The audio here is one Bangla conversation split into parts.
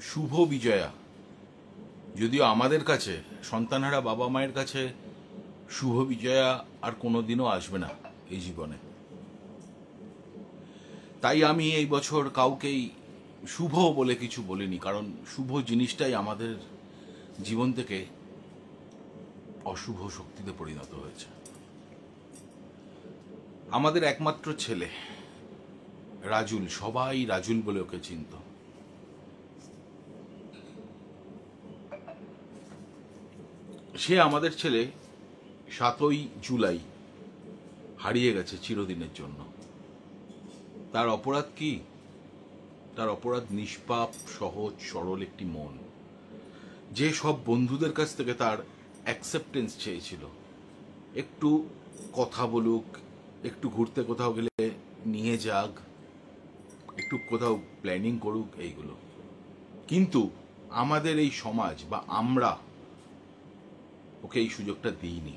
শুভ বিজয়া, যদিও আমাদের কাছে সন্তানহারা বাবা মায়ের কাছে শুভ বিজয়া আর কোনোদিনও আসবে না এই জীবনে। তাই আমি এই বছর কাউকেই শুভ বলে কিছু বলিনি, কারণ শুভ জিনিসটাই আমাদের জীবন থেকে অশুভ শক্তিতে পরিণত হয়েছে। আমাদের একমাত্র ছেলে রাজুল, সবাই রাজুল বলে ওকে চিনত। সে আমাদের ছেলে 7ই জুলাই হারিয়ে গেছে চিরদিনের জন্য। তার অপরাধ কি? তার অপরাধ নিষ্পাপ, সহজ সরল একটি মন, যে সব বন্ধুদের কাছ থেকে তার অ্যাকসেপ্টেন্স চেয়েছিল, একটু কথা বলুক, একটু ঘুরতে কোথাও গেলে নিয়ে যাক, একটু কোথাও প্ল্যানিং করুক, এইগুলো। কিন্তু আমাদের এই সমাজ বা আমরা ওকে এই সুযোগটা দিইনি।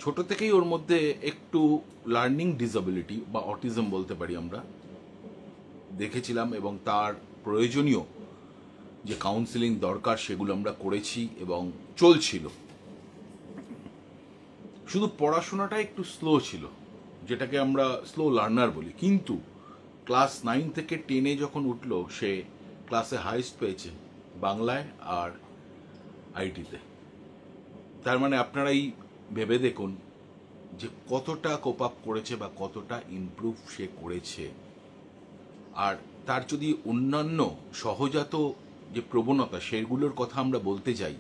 ছোট থেকেই ওর মধ্যে একটু লার্নিং ডিসএবিলিটি বা অটিজম বলতে পারি আমরা দেখেছিলাম, এবং তার প্রয়োজনীয় যে কাউন্সেলিং দরকার সেগুলো আমরা করেছি এবং চলছিল। শুধু পড়াশোনাটা একটু স্লো ছিল, যেটাকে আমরা স্লো লার্নার বলি। কিন্তু ক্লাস 9 থেকে 10-এ যখন উঠলো, সে ক্লাসে হাইস্ট পেয়েছে বাংলায় আর আইটিতে। তার মানে আপনারাই ভেবে দেখুন যে কতটা কোপ আপ করেছে বা কতটা ইমপ্রুভ সে করেছে। আর তার যদি অন্যান্য সহজাত যে প্রবণতা সেগুলোর কথা আমরা বলতে যাই,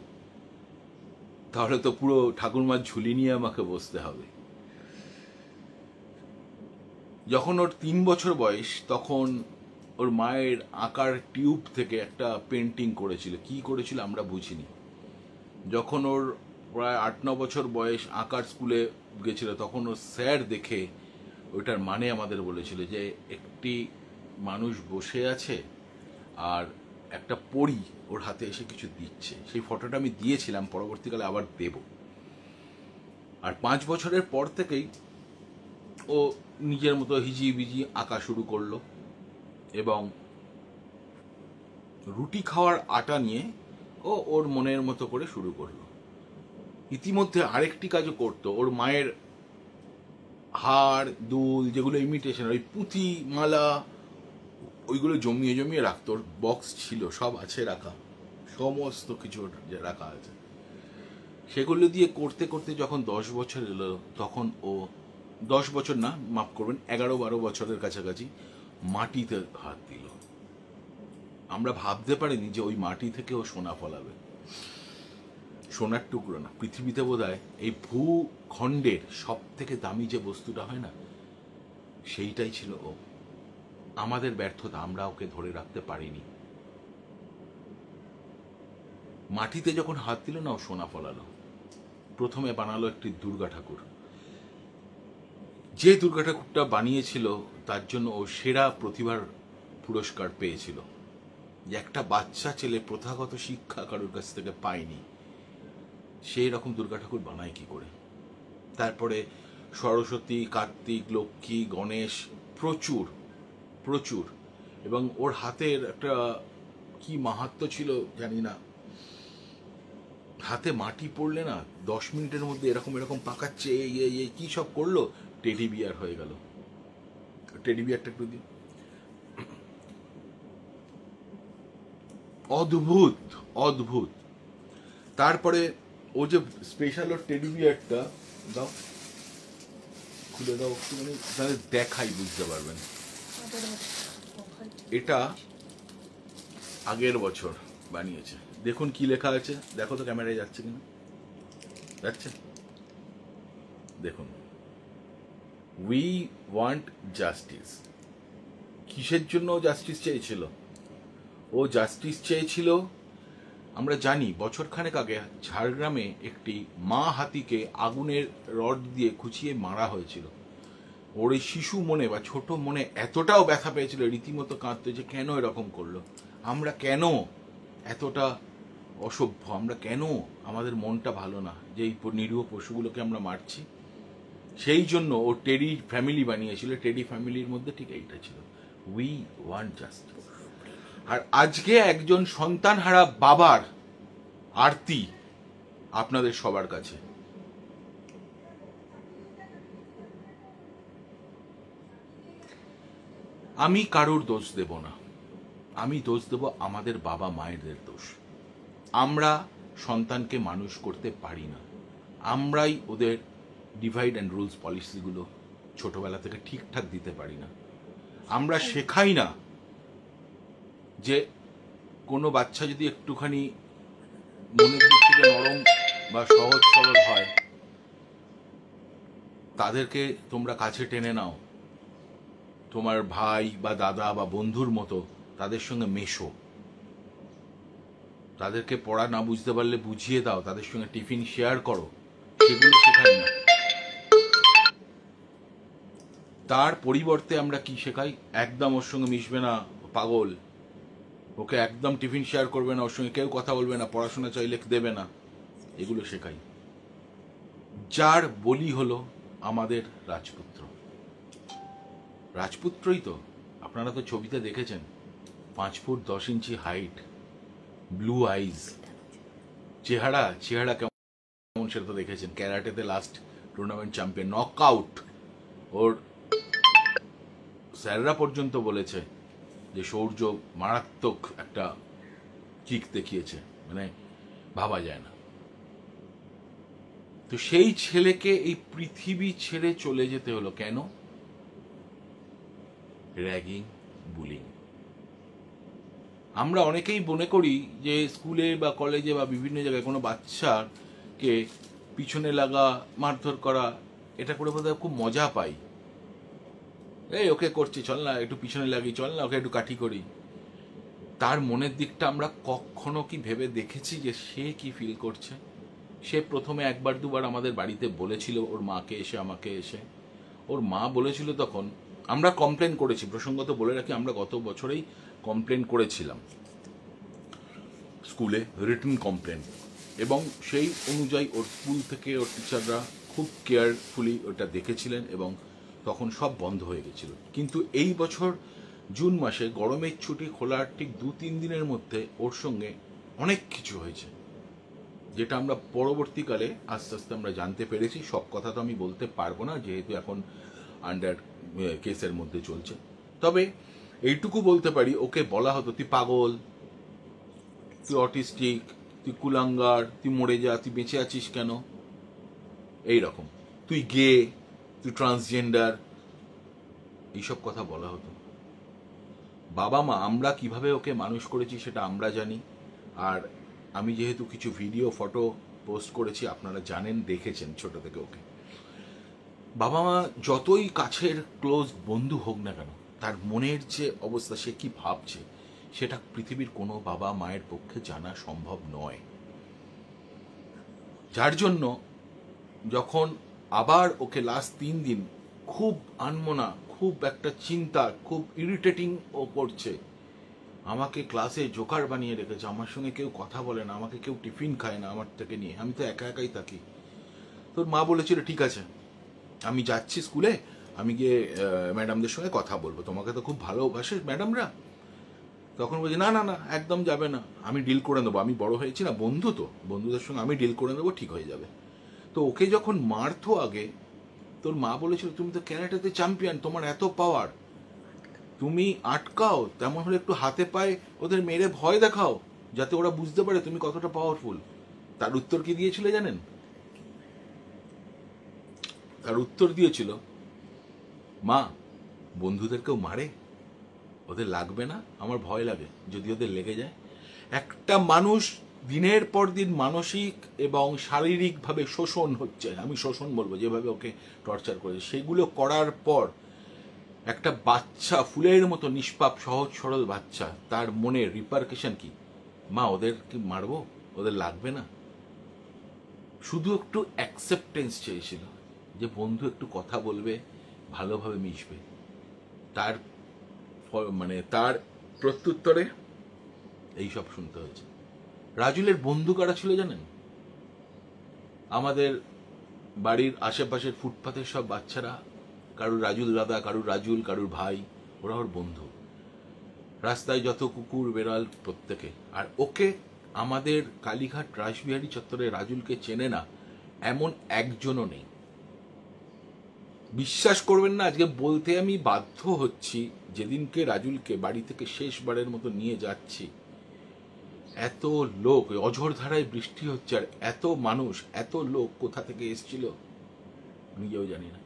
তাহলে তো পুরো ঠাকুরমার ঝুলি নিয়ে আমাকে বসতে হবে। যখন ওর 3 বছর বয়স, তখন ওর মায়ের আঁকার টিউব থেকে একটা পেন্টিং করেছিল। কি করেছিল আমরা বুঝিনি। যখন ওর প্রায় 8-9 বছর বয়স, আঁকার স্কুলে গেছিল, তখন ওর স্যার দেখে ওইটার মানে আমাদের বলেছিল যে একটি মানুষ বসে আছে আর একটা পরী ওর হাতে এসে কিছু দিচ্ছে। সেই ফটোটা আমি দিয়েছিলাম, পরবর্তীকালে আবার দেব। আর 5 বছরের পর থেকেই ও নিজের মতো হিজিবিজি আঁকা শুরু করলো, এবং রুটি খাওয়ার আটা নিয়ে ও ওর মনের মতো করে শুরু করলো। ইতিমধ্যে আরেকটি কাজও করতো। ওর মায়ের হার দুল, যেগুলো ইমিটেশন, ওই পুঁথি মালা, ওইগুলো জমিয়ে জমিয়ে রাখতো। ওর বক্স ছিল, সব আছে রাখা, সমস্ত কিছু রাখা আছে। সেগুলো দিয়ে করতে করতে যখন 10 বছর এলো, তখন ও 10 বছর না, মাফ করবেন, 11-12 বছরের কাছাকাছি মাটিতে হাত দিল। আমরা ভাবতে পারিনি যে ওই মাটি থেকে ও সোনা ফলাবে। সোনার টুকরো না, পৃথিবীতে বোধহয় এই ভূখণ্ডের সব থেকে দামি যে বস্তুটা হয় না, সেইটাই ছিল ও। আমাদের ব্যর্থতা, আমরা ওকে ধরে রাখতে পারিনি। মাটিতে যখন হাত দিল না, ও সোনা ফলালো। প্রথমে বানালো একটি দুর্গা ঠাকুর। যে দুর্গা ঠাকুরটা বানিয়েছিল তার জন্য ও সেরা প্রতিভার পুরস্কার পেয়েছিল। যে একটা বাচ্চা ছেলে প্রথাগত শিক্ষা কারোর কাছ থেকে পায়নি, সেই রকম দুর্গা ঠাকুর বানায় কি করে। তারপরে সরস্বতী, কার্তিক, লক্ষ্মী, গণেশ, প্রচুর প্রচুর। এবং ওর হাতের একটা কি মাহাত্ম্য ছিল জানি না, হাতে মাটি পড়লে না 10 মিনিটের মধ্যে এরকম এরকম পাকাচ্ছে, এই কি সব করলো, টেডি বিয়ার হয়ে গেল। টেডি বিয়ারটা একটু দিন। অদ্ভুত অদ্ভুত। তারপরে ও যে স্পেশাল ওর টেডি বিয়ারটা দাও, খুলে দাও একটুখানি, তাহলে দেখাই বুঝতে পারবেন। এটা আগের বছর বানিয়েছে। দেখুন কি লেখা আছে, দেখো তো ক্যামেরায় যাচ্ছে কিনা, যাচ্ছে? দেখুন, উই ওয়ান্ট জাস্টিস। কিসের জন্য ও জাস্টিস চেয়েছিল? ও জাস্টিস চেয়েছিল, আমরা জানি বছরখানেক আগে ঝাড়গ্রামে একটি মা হাতিকে আগুনের রড দিয়ে খুঁচিয়ে মারা হয়েছিল। ওর এই শিশু মনে বা ছোট মনে এতটাও ব্যথা পেয়েছিল, রীতিমতো কাঁদতে, যে কেন এরকম করলো, আমরা কেন এতটা অসভ্য, আমরা কেন, আমাদের মনটা ভালো না যে এই নিরীহ পশুগুলোকে আমরা মারছি। সেই জন্য ও টেডি ফ্যামিলি বানিয়েছিল। টেডি ফ্যামিলির মধ্যে ঠিক এইটা ছিল, উই ওয়ান্ট জাস্টিস। আর আজকে একজন সন্তানহারা বাবার আরতি আপনাদের সবার কাছে। আমি কারোর দোষ দেব না, আমি দোষ দেব আমাদের বাবা মায়েদের দোষ। আমরা সন্তানকে মানুষ করতে পারি না, আমরাই ওদের ডিভাইড অ্যান্ড রুলস পলিসিগুলো ছোটবেলা থেকে ঠিকঠাক দিতে পারি না। আমরা শেখাই না যে কোনো বাচ্চা যদি একটুখানি মনের দিক থেকে নরম বা সহজ সরল হয়, তাদেরকে তোমরা কাছে টেনে নাও, তোমার ভাই বা দাদা বা বন্ধুর মতো তাদের সঙ্গে মেশো, তাদেরকে পড়া না বুঝতে পারলে বুঝিয়ে দাও, তাদের সঙ্গে টিফিন শেয়ার করো, সেগুলো শেখাই না। তার পরিবর্তে আমরা কি শেখাই? একদম ওর সঙ্গে মিশবে না, পাগল, ওকে একদম টিফিন শেয়ার করবে না, ওর সঙ্গে কেউ কথা বলবে না, পড়াশোনা চাইলে দেবে না, এগুলো শেখাই। যার বলি হলো আমাদের রাজপুত্র। রাজপুত্রই তো, আপনারা তো ছবিতে দেখেছেন, 5 ফুট 10 ইঞ্চি হাইট, ব্লু আইজ, চেহারা কেমন সেটা তো দেখেছেন। ক্যারাটেতে লাস্ট টুর্নামেন্ট চ্যাম্পিয়ন, নকআউট। ওর স্যাররা পর্যন্ত বলেছে যে সৌর্য মারাত্মক একটা কিক দেখিয়েছে, মানে ভাবা যায় না। তো সেই ছেলেকে এই পৃথিবী ছেড়ে চলে যেতে হলো কেন? Ragging, bullying. আমরা অনেকেই মনে করি যে স্কুলে বা কলেজে বা বিভিন্ন জায়গায় কোনো বাচ্চাকে পিছনে লাগা, মারধর করা, এটা করে বোধহয় খুব মজা পাই। এই ওকে করছি, চল না একটু পিছনে লাগি, চল না ওকে একটু কাঠি করি। তার মনের দিকটা আমরা কখনো কি ভেবে দেখেছি যে সে কি ফিল করছে? সে প্রথমে একবার দুবার আমাদের বাড়িতে বলেছিল ওর মাকে এসে, আমাকে এসে, ওর মা বলেছিল, তখন আমরা কমপ্লেন করেছি। প্রসঙ্গত বলে রাখি, আমরা গত বছরেই কমপ্লেন করেছিলাম স্কুলে, রিটেন কমপ্লেন, এবং সেই অনুযায়ী ওর স্কুল থেকে ওর টিচাররা খুব কেয়ারফুলি ওটা দেখেছিলেন এবং তখন সব বন্ধ হয়ে গেছিল। কিন্তু এই বছর জুন মাসে গরমের ছুটি খোলার ঠিক 2-3 দিনের মধ্যে ওর সঙ্গে অনেক কিছু হয়েছে, যেটা আমরা পরবর্তীকালে আস্তে আস্তে আমরা জানতে পেরেছি। সব কথা তো আমি বলতে পারবো না, যেহেতু এখন আন্ডার কেসের মধ্যে চলছে। তবে এইটুকু বলতে পারি, ওকে বলা হতো তুই পাগল, তুই অটিস্টিক, তুই কুলাঙ্গার, তুই মরে যা, তুই বেঁচে আছিস কেন, এই রকম, তুই গে, তুই ট্রান্সজেন্ডার, এইসব কথা বলা হতো। বাবা মা আমরা কিভাবে ওকে মানুষ করেছি সেটা আমরা জানি। আর আমি যেহেতু কিছু ভিডিও ফটো পোস্ট করেছি, আপনারা জানেন, দেখেছেন ছোট থেকে ওকে। বাবা মা যতই কাছের ক্লোজ বন্ধু হোক না কেন, তার মনের যে অবস্থা, সে কি ভাবছে, সেটা পৃথিবীর কোনো বাবা মায়ের পক্ষে জানা সম্ভব নয়। যার জন্য যখন আবার ওকে লাস্ট 3 দিন খুব আনমনা, খুব একটা চিন্তা, খুব ইরিটেটিং ও করছে, আমাকে ক্লাসে জোকার বানিয়ে রেখেছে, আমার সঙ্গে কেউ কথা বলে না, আমাকে কেউ টিফিন খায় না আমার থেকে নিয়ে, আমি তো একা একাই থাকি। তোর মা বলেছিল ঠিক আছে আমি যাচ্ছি স্কুলে, আমি গিয়ে ম্যাডামদের সঙ্গে কথা বলবো, তোমাকে তো খুব ভালোবাসে ম্যাডামরা। তখন বলছি না না না একদম যাবে না, আমি ডিল করে নেবো, আমি বড় হয়েছি না, বন্ধু তো, বন্ধুদের সঙ্গে আমি ডিল করে নেবো, ঠিক হয়ে যাবে। তো ওকে যখন মারতো আগে, তোর মা বলেছিল তুমি তো ক্যারাটেতে চ্যাম্পিয়ন, তোমার এত পাওয়ার, তুমি আটকাও, তেমন হলে একটু হাতে পায়ে ওদের মেরে ভয় দেখাও, যাতে ওরা বুঝতে পারে তুমি কতটা পাওয়ারফুল। তার উত্তর কি দিয়েছিল জানেন? তার উত্তর দিয়েছিল, মা বন্ধুদের কেউ মারে, ওদের লাগবে না, আমার ভয় লাগে যদি ওদের লেগে যায়। একটা মানুষ দিনের পর দিন মানসিক এবং শারীরিকভাবে শোষণ হচ্ছে, আমি শোষণ বলবো, যেভাবে ওকে টর্চার করেছে, সেগুলো করার পর একটা বাচ্চা, ফুলের মতো নিষ্পাপ সহজ সরল বাচ্চা, তার মনে রিপারকেশন কি? মা ওদের কি মারবো, ওদের লাগবে না। শুধু একটু অ্যাকসেপ্টেন্স চেয়েছিল, যে বন্ধু একটু কথা বলবে, ভালোভাবে মিশবে। তার মানে তার প্রত্যুত্তরে এইসব শুনতে হয়েছে। রাজুলের বন্ধু কারা ছিল জানেন? আমাদের বাড়ির আশেপাশের ফুটপাথের সব বাচ্চারা, কারুর রাজুল দাদা, কারুর রাজুল, কারুর ভাই, ওরা ওর বন্ধু। রাস্তায় যত কুকুর বেড়াল প্রত্যেকে। আর ওকে আমাদের কালীঘাট রাসবিহারী চত্বরে রাজুলকে চেনে না এমন একজনও নেই। বিশ্বাস করবেন না, আজকে বলতে আমি বাধ্য হচ্ছি, যেদিনকে রাজুলকে বাড়ি থেকে শেষবারের মতো নিয়ে যাচ্ছি, এত লোক, অঝোর ধারায় বৃষ্টি হচ্ছে, আর এত মানুষ, এত লোক কোথা থেকে এসেছিল নিজেও জানি না।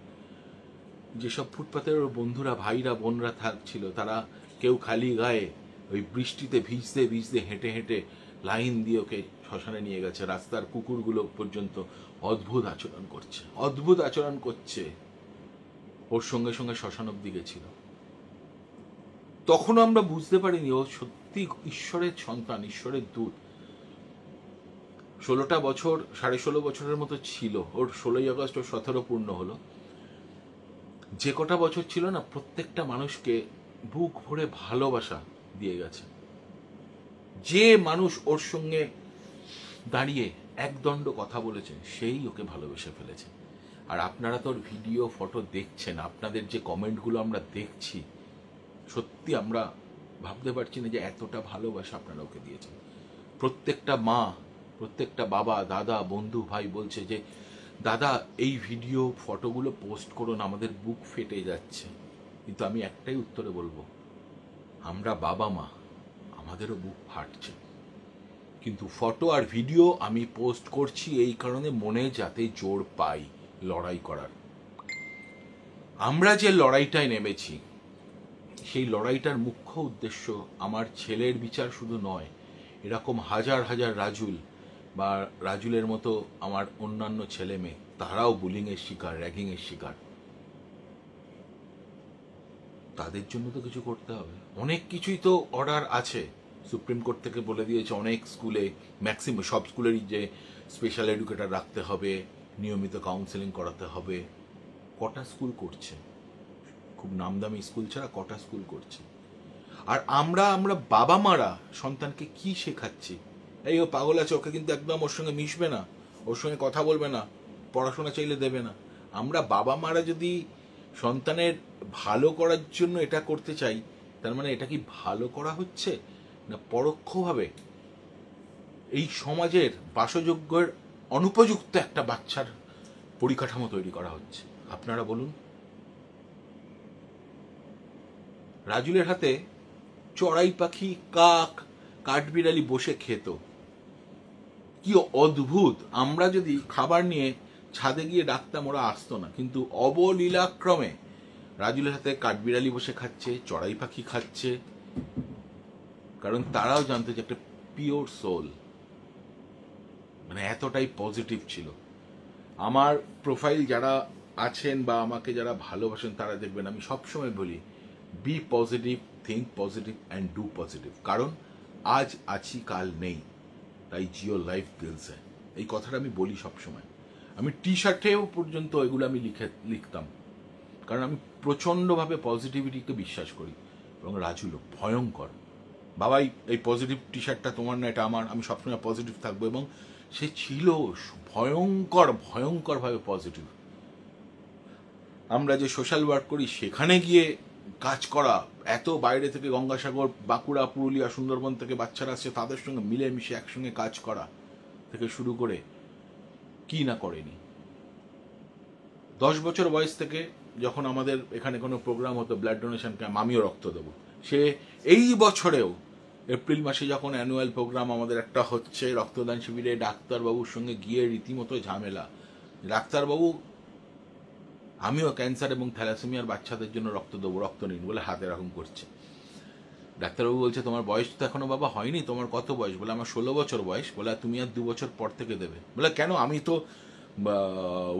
যেসব ফুটপাতের বন্ধুরা, ভাইরা, বোনরা থাকছিল, তারা কেউ খালি গায়ে ওই বৃষ্টিতে ভিজতে ভিজতে হেঁটে হেঁটে লাইন দিয়ে ওকে শ্মশানে নিয়ে গেছে। রাস্তার কুকুরগুলো পর্যন্ত অদ্ভুত আচরণ করছে, অদ্ভুত আচরণ করছে। ওর সঙ্গে সঙ্গে শ্মশান অব্দি গেছিল। তখনও আমরা বুঝতে পারিনি ও সত্যি ঈশ্বরের সন্তান, ঈশ্বরের দূত। 16টা বছর, 16.5 বছরের মতো ছিল। ওর 16ই আগস্ট ওর 17 পূর্ণ হলো। যে কটা বছর ছিল না, প্রত্যেকটা মানুষকে বুক ভরে ভালোবাসা দিয়ে গেছে। যে মানুষ ওর সঙ্গে দাঁড়িয়ে একদণ্ড কথা বলেছে, সেই ওকে ভালোবেসে ফেলেছে। আর আপনারা তো ওর ভিডিও ফটো দেখছেন, আপনাদের যে কমেন্টগুলো আমরা দেখছি, সত্যি আমরা ভাবতে পারছি না যে এতটা ভালোবাসা আপনারা ওকে দিয়েছেন। প্রত্যেকটা মা, প্রত্যেকটা বাবা, দাদা, বন্ধু, ভাই বলছে যে দাদা এই ভিডিও ফটোগুলো পোস্ট করুন, আমাদের বুক ফেটে যাচ্ছে। কিন্তু আমি একটাই উত্তরে বলবো, আমরা বাবা মা, আমাদেরও বুক ফাটছে। কিন্তু ফটো আর ভিডিও আমি পোস্ট করছি এই কারণে, মনে যাতে জোর পাই লড়াই করার। আমরা যে লড়াইটায় নেমেছি, সেই লড়াইটার মুখ্য উদ্দেশ্য আমার ছেলের বিচার শুধু নয়, এরকম হাজার হাজার রাজুল বা রাজুলের মতো আমার অন্যান্য ছেলে মেয়ে, তারাও বুলিংয়ের শিকার, র্যাগিংয়ের শিকার। তাদের জন্য তো কিছু করতে হবে। অনেক কিছুই তো অর্ডার আছে, সুপ্রিম কোর্ট থেকে বলে দিয়েছে অনেক স্কুলে, ম্যাক্সিমাম সব স্কুলেরই, যে স্পেশাল এডুকেটর রাখতে হবে, নিয়মিত কাউন্সেলিং করাতে হবে। কটা স্কুল করছে? খুব নামদামি স্কুল ছাড়া কটা স্কুল করছে? আর আমরা বাবা মারা সন্তানকে কি শেখাচ্ছি? এই ও পাগল আছে, ওকে কিন্তু একদম ওর সঙ্গে মিশবে না, ওর সঙ্গে কথা বলবে না, পড়াশোনা চাইলে দেবে না। আমরা বাবা মারা যদি সন্তানের ভালো করার জন্য এটা করতে চাই, তার মানে এটা কি ভালো করা হচ্ছে না পরোক্ষভাবে এই সমাজের বাসযোগ্যের অনুপযুক্ত একটা বাচ্চার পরিকাঠামো তৈরি করা হচ্ছে? আপনারা বলুন। রাজুলের হাতে চড়াই পাখি, কাক, কাঠবিড়ালি বসে খেত। কি অদ্ভুত! আমরা যদি খাবার নিয়ে ছাদে গিয়ে ডাকতাম, ওরা আসতো না, কিন্তু অবলীলাক্রমে রাজুলের হাতে কাঠবিড়ালি বসে খাচ্ছে, চড়াই পাখি খাচ্ছে, কারণ তারাও জানতো যে একটা পিওর সোল। মানে এতটাই পজিটিভ ছিল। আমার প্রোফাইল যারা আছেন বা আমাকে যারা ভালোবাসেন, তারা দেখবেন আমি সবসময় বলি, be positive, think positive and do positive. কারণ আজ আছি, কাল নেই, তাই জিও লাইফ গিলসে। এই কথাটা আমি বলি সবসময়। আমি টি শার্টেও পর্যন্ত এগুলো আমি লিখতাম, কারণ আমি প্রচণ্ডভাবে পজিটিভিটিকে বিশ্বাস করি। এবং রাজুলও ভয়ঙ্কর, বাবাই এই পজিটিভ টি শার্টটা তোমার না, এটা আমার, আমি সবসময় পজিটিভ থাকবো। এবং সে ছিল ভয়ঙ্কর, ভয়ঙ্করভাবে পজিটিভ। আমরা যে সোশ্যাল ওয়ার্ক করি, সেখানে গিয়ে কাজ করা, এত বাইরে থেকে গঙ্গাসাগর, বাঁকুড়া, পুরুলিয়া, সুন্দরবন থেকে বাচ্চারা আসছে, তাদের সঙ্গে মিলেমিশে একসঙ্গে কাজ করা থেকে শুরু করে কি না করেনি। 10 বছর বয়স থেকে যখন আমাদের এখানে কোনো প্রোগ্রাম হতো, ব্লাড ডোনেশন ক্যাম্প, আমিও রক্ত দেবো, সে এই বছরেও এপ্রিল মাসে যখন অ্যানুয়াল প্রোগ্রাম আমাদের একটা হচ্ছে রক্তদান শিবিরে, ডাক্তারবাবুর সঙ্গে গিয়ে রীতিমতো ঝামেলা। ডাক্তারবাবু, আমিও ক্যান্সার এবং থ্যালাসেমিয়ার বাচ্চাদের জন্য রক্ত দেবো, রক্ত নিন বলে হাতে এরকম করছে। ডাক্তারবাবু বলছে, তোমার বয়স তো এখনো বাবা হয়নি, তোমার কত বয়স? বলে, আমার 16 বছর বয়স। বলে, তুমি আর 2 বছর পর থেকে দেবে। বলে, কেন? আমি তো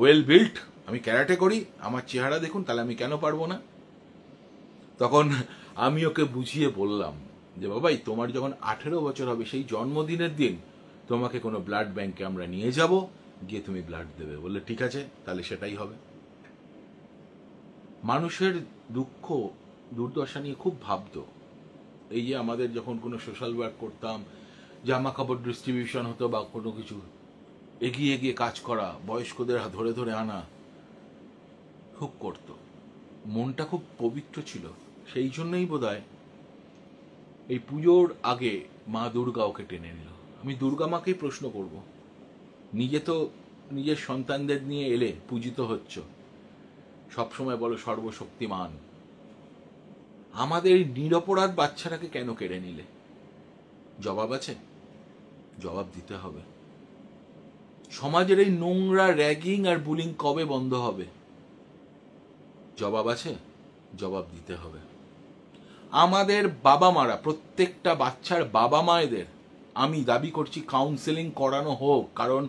ওয়েল বিল্ট, আমি ক্যারাটে করি, আমার চেহারা দেখুন, তাহলে আমি কেন পারবো না? তখন আমি ওকে বুঝিয়ে বললাম যে, বাবাই, তোমার যখন 18 বছর হবে, সেই জন্মদিনের দিন তোমাকে কোনো ব্লাড ব্যাংকে আমরা নিয়ে যাব, গিয়ে তুমি ব্লাড দেবে। বললে, ঠিক আছে, তাহলে সেটাই হবে। মানুষের দুঃখ দুর্দশা নিয়ে খুব ভাবতো। এই যে আমাদের যখন কোনো সোশ্যাল ওয়ার্ক করতাম, জামা কাপড় ডিস্ট্রিবিউশন হতো বা কোনো কিছু, এগিয়ে গিয়ে কাজ করা, বয়স্কদের ধরে ধরে আনা, খুব করতো। মনটা খুব পবিত্র ছিল। সেই জন্যই বোধহয় এই পুজোর আগে মা দুর্গা ওকে টেনে নিল। আমি দুর্গা মাকেই প্রশ্ন করব, নিজে তো নিজের সন্তানদের নিয়ে এলে, পূজিত হচ্ছ, সবসময় বলো সর্বশক্তিমান, আমাদের নিরপরাধ বাচ্চাটাকে কেন কেড়ে নিলে? জবাব আছে, জবাব দিতে হবে। সমাজের এই নোংরা র্যাগিং আর বুলিং কবে বন্ধ হবে? জবাব আছে, জবাব দিতে হবে। আমাদের বাবা মারা, প্রত্যেকটা বাচ্চার বাবা মায়েদের আমি দাবি করছি কাউন্সেলিং করানো হোক, কারণ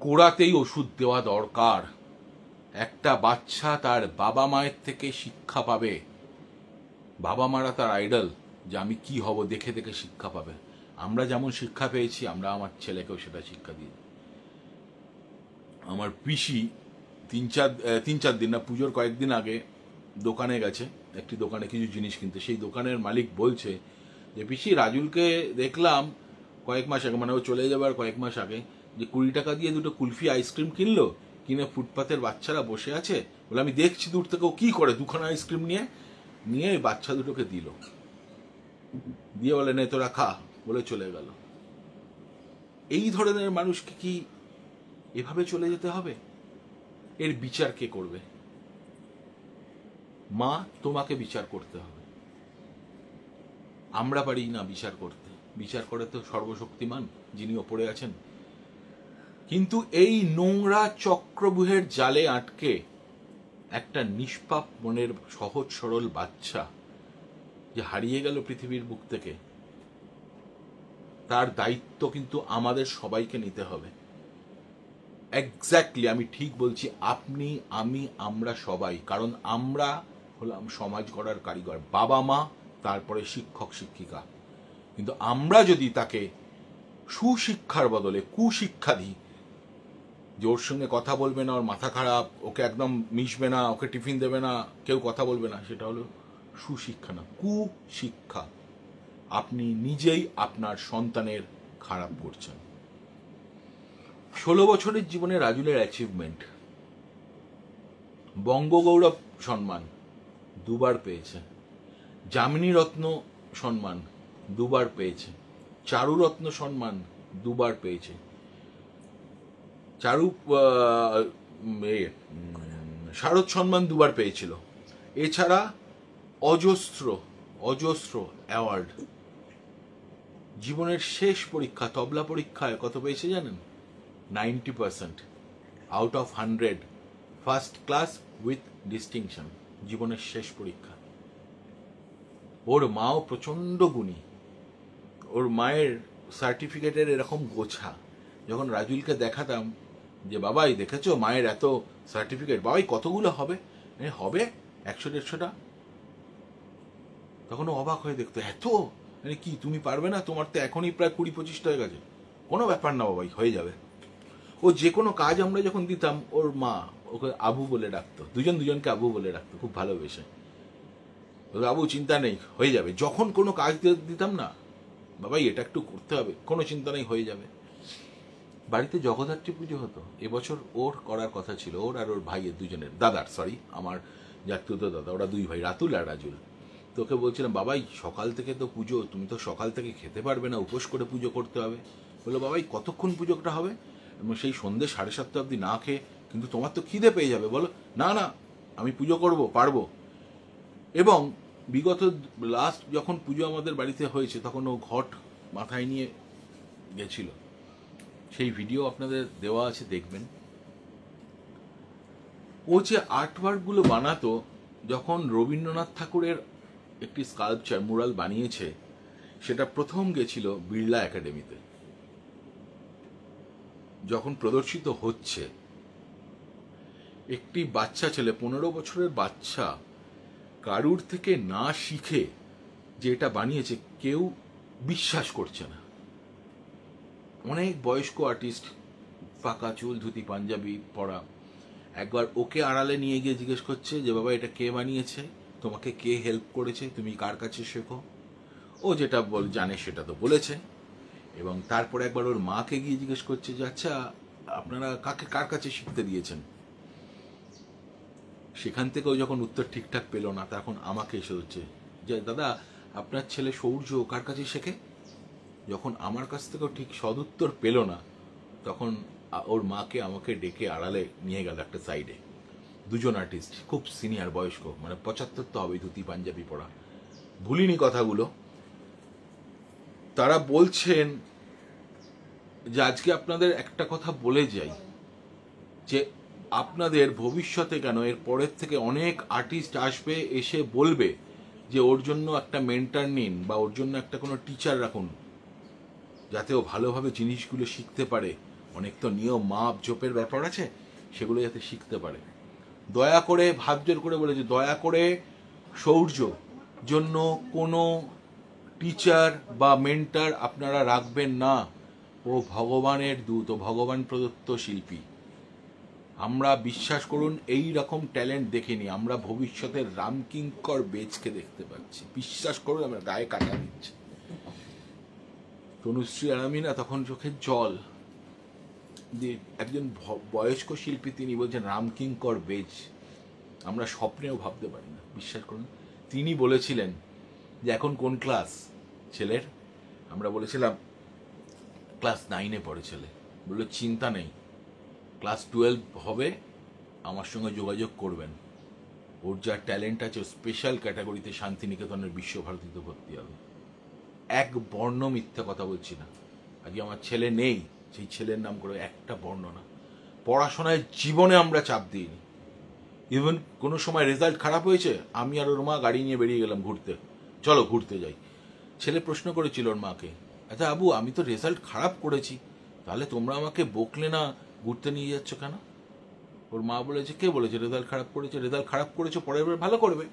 গোড়াতেই ওষুধ দেওয়া দরকার। একটা বাচ্চা তার বাবা মায়ের থেকে শিক্ষা পাবে, বাবা মারা তার আইডল, যে আমি কি হব দেখে দেখে শিক্ষা পাবে। আমরা যেমন শিক্ষা পেয়েছি, আমরা আমার ছেলেকেও সেটা শিক্ষা দিই। আমার পিসি তিন চার দিন না, পুজোর কয়েকদিন আগে দোকানে গেছে, একটি দোকানে কিছু জিনিস কিনতে। সেই দোকানের মালিক বলছে যে পিসি, রাজুলকে দেখলাম কয়েক মাস আগে, মানে ও চলে যাবার কয়েক মাস আগে, যে 20 টাকা দিয়ে দুটো কুলফি আইসক্রিম কিনলো, কিনে ফুটপাতের বাচ্চারা বসে আছে, বলে আমি দেখছি দূর থেকে ও কি করে, দুখানা আইসক্রিম নিয়ে বাচ্চা দুটোকে দিল, দিয়ে বলে নে তোরা খা, বলে চলে গেল। এই ধরনের মানুষকে কি এভাবে চলে যেতে হবে? এর বিচার কে করবে? মা, তোমাকে বিচার করতে হবে। আমরা পারি না বিচার করতে, বিচার করে তো সর্বশক্তিমান যিনি ওপরে আছেন। কিন্তু এই নোংরা চক্রব্যূহের জালে আটকে একটা নিষ্পাপ মনের সহজ সরল বাচ্চা যে হারিয়ে গেল পৃথিবীর বুক থেকে, তার দায়িত্ব কিন্তু আমাদের সবাইকে নিতে হবে। এক্স্যাক্টলি, আমি ঠিক বলছি, আপনি, আমি, আমরা সবাই, কারণ আমরা হলাম সমাজ গড়ার কারিগর, বাবা মা, তারপরে শিক্ষক শিক্ষিকা। কিন্তু আমরা যদি তাকে সুশিক্ষার বদলে কুশিক্ষা দিই, যে ওর সঙ্গে কথা বলবে না, ওর মাথা খারাপ, ওকে একদম মিশবে না, ওকে টিফিন দেবে না, কেউ কথা বলবে না, সেটা হলো সুশিক্ষা না, কুশিক্ষা। আপনি নিজেই আপনার সন্তানের খারাপ করছেন। 16 বছরের জীবনে রাজুলের অ্যাচিভমেন্ট, বঙ্গগৌরব সম্মান 2 বার পেয়েছে, যামিনী রত্ন সম্মান 2 বার পেয়েছে, চারুরত্ন সম্মান 2 বার পেয়েছে, শারদ সম্মান 2 বার পেয়েছিল। এছাড়া অজস্র অ্যাওয়ার্ড। জীবনের শেষ পরীক্ষা, তবলা পরীক্ষায় কত পেয়েছে জানেন? 90% out of 100, first class with distinction, জীবনের শেষ পরীক্ষা। ওর মাও প্রচন্ড গুণী, ওর মায়ের সার্টিফিকেটের এরকম গোছা। যখন রাজুলকে দেখাতাম যে বাবাই দেখেছো মায়ের এত সার্টিফিকেট, বাবাই কতগুলো হবে? হবে 100-150টা। তখন ও অবাক হয়ে দেখতো, এত, মানে কি তুমি পারবে না? তোমার তো এখনই প্রায় 20-25টা হয়ে গেছে। কোনো ব্যাপার না বাবাই, হয়ে যাবে। ও যে কোনো কাজ আমরা যখন দিতাম, ওর মা ওকে আবু বলে ডাকতো, দুজনকে আবু বলে ডাকতো, খুব ভালোবেসে। আবু চিন্তা নেই, হয়ে যাবে। যখন কোনো কাজ দিতাম না, বাবাই এটা একটু করতে হবে, কোনো চিন্তা নেই, হয়ে যাবে। বাড়িতে জগদ্ধাত্রী পুজো হতো, এবছর ওর করার কথা ছিল, ওর আর ওর ভাইয়ের দুজনের, দাদার, সরি, আমার জাতীয় দাদা, ওরা 2 ভাই, রাতুল আর রাজুল। তোকে বলছিলাম বাবাই সকাল থেকে তো পুজো, তুমি তো সকাল থেকে খেতে পারবে না, উপোস করে পুজো করতে হবে। বললো বাবাই কতক্ষণ পুজোটা হবে? এবং সেই সন্ধ্যে 7:30 অবধি না খেয়ে, কিন্তু তোমার তো খিদে পেয়ে যাবে। বলো না না, আমি পুজো করব, পারবো। এবং বিগত লাস্ট যখন পুজো আমাদের বাড়িতে হয়েছে, তখন ও ঘট মাথায় নিয়ে গেছিল, সেই ভিডিও আপনাদের দেওয়া আছে, দেখবেন। ও যে আর্টওয়ার্কগুলো বানাতো, যখন রবীন্দ্রনাথ ঠাকুরের একটি স্কাল্পচার মুরাল বানিয়েছে, সেটা প্রথম গেছিল বিড়লা একাডেমিতে। যখন প্রদর্শিত হচ্ছে, একটি বাচ্চা ছেলে, 15 বছরের বাচ্চা, কারুর থেকে না শিখে যে এটা বানিয়েছে, কেউ বিশ্বাস করছে না। অনেক বয়স্ক আর্টিস্ট, পাকা চুল, ধুতি পাঞ্জাবি পরা, একবার ওকে আড়ালে নিয়ে গিয়ে জিজ্ঞেস করছে যে বাবা এটা কে বানিয়েছে, তোমাকে কে হেল্প করেছে, তুমি কার কাছে শেখো? ও যেটা জানে সেটা তো বলেছে। এবং তারপরে একবার ওর মাকে গিয়ে জিজ্ঞেস করছে যে আচ্ছা আপনারা কার কাছে শিখতে দিয়েছেন? সেখান থেকেও যখন উত্তর ঠিকঠাক পেল না, তখন আমাকে এসে হচ্ছে যে দাদা আপনার ছেলে সৌর্য কার কাছে শেখে? যখন আমার কাছ থেকেও ঠিক সদুত্তর পেল না, তখন ওর মাকে আমাকে ডেকে আড়ালে নিয়ে গেল একটা সাইডে। দুজন আর্টিস্ট, খুব সিনিয়র, বয়স্ক, মানে 75 তো হবে, ধুতি পাঞ্জাবি পরা, ভুলিনি কথাগুলো। তারা বলছেন যে আজকে আপনাদের একটা কথা বলে যাই, যে আপনাদের ভবিষ্যতে কেন এর পরের থেকে অনেক আর্টিস্ট আসবে, এসে বলবে যে ওর জন্য একটা মেন্টর নিন বা ওর জন্য একটা কোনো টিচার রাখুন, যাতে ও ভালোভাবে জিনিসগুলো শিখতে পারে। অনেক তো নিয়ম মাপ জোপের ব্যাপার আছে, সেগুলো যাতে শিখতে পারে। দয়া করে, ভাব জোর করে বলেছে, দয়া করে সৌর্য জন্য কোনো টিচার বা মেন্টর আপনারা রাখবেন না। ও ভগবানের দূত, ও ভগবান প্রদত্ত শিল্পী। আমরা, বিশ্বাস করুন, এই রকম ট্যালেন্ট দেখিনি। আমরা ভবিষ্যতের রামকিঙ্কর বেজকে দেখতে পাচ্ছি, বিশ্বাস করুন। আমরা গায়ে কাটা দিচ্ছি। তনুশ্রী আরামিনা তখন চোখের জল। একজন বয়স্ক শিল্পী, তিনি বলছেন রামকিঙ্কর বেজ। আমরা স্বপ্নেও ভাবতে পারি না, বিশ্বাস করুন। তিনি বলেছিলেন যে এখন কোন ক্লাস ছেলের? আমরা বলেছিলাম ক্লাস 9-এ পড়ে ছেলে। বললো চিন্তা নেই, ক্লাস 12 হবে, আমার সঙ্গে যোগাযোগ করবেন। ওর যা ট্যালেন্ট আছে, স্পেশাল ক্যাটাগরিতে শান্তিনিকেতনের বিশ্বভারতীতে ভর্তি হবে। এক বর্ণ মিথ্যা কথা বলছি না। আজকে আমার ছেলে নেই, সেই ছেলের নাম করে একটা বর্ণ না। পড়াশোনায় জীবনে আমরা চাপ দিইনি। ইভেন কোনো সময় রেজাল্ট খারাপ হয়েছে, আমি আর ওর মা গাড়ি নিয়ে বেরিয়ে গেলাম ঘুরতে, চলো ঘুরতে যাই। ছেলে প্রশ্ন করেছিল ওর মাকে, আচ্ছা আবু, আমি তো রেজাল্ট খারাপ করেছি, তাহলে তোমরা আমাকে বকলে না, ঘুরতে নিয়ে যাচ্ছ কেন? ওর মা বলেছে, কে বলেছে রেজাল্ট খারাপ করেছে? রেজাল্ট খারাপ করেছে, পরের বার ভালো করবে।